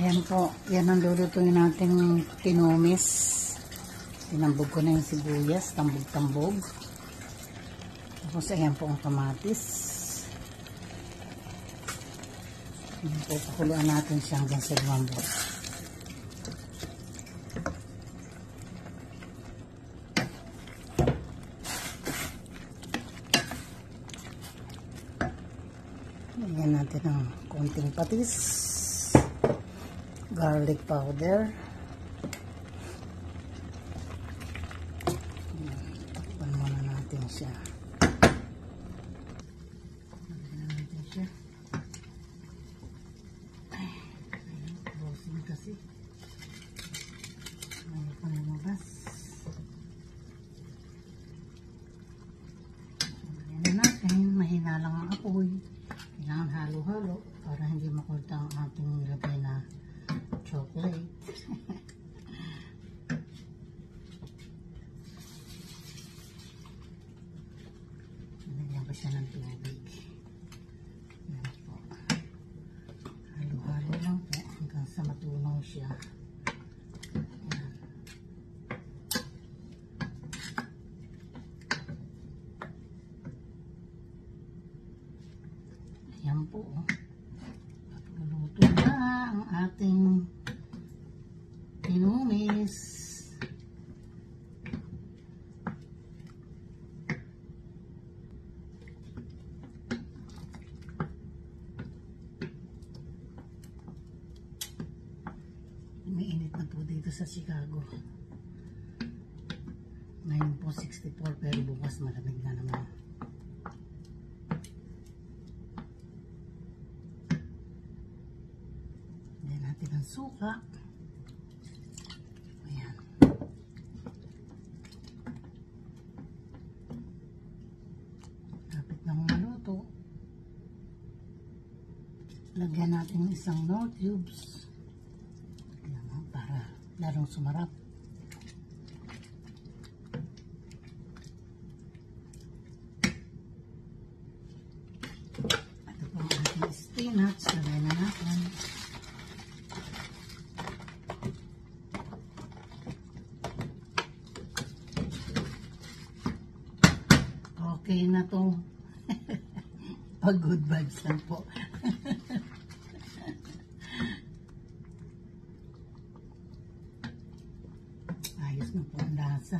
Ayan po, yan ang lulutuin natin tinumis. Tinambog ko na yung sibuyas, tambog-tambog. Tapos ayan po ang kamatis. Ayan po, pakuluan natin siya hanggang sa lumambot. Lagyan natin ng konting patis, garlic powder, takpan muna natin siya. Lagyan natin siya. Rosin kasi ayaw pa lumabas. Lagyan na natin, mahina lang ang apoy. Kailangan halo-halo para hindi makulta ang ating nilagay na chocolate. Nilagyan ko siya ng tubig. Yan po. Halo-halo lang po hanggang sa matunaw siya. Yan. Yan po. Luluto na ang ating tinumis. Umiinit na po dito sa Chicago. Ngayon po 64 pero bukas malamig na naman. Natin ang suka. Ayan. Lapit na maluto. Lagyan natin ng isang Knorr cubes. Ayan, para lalong sumarap. Ito po ang ating spinach. Lagyan na natin. Okay na to. Pag good vibes lang po. Ayos na po ang lasa.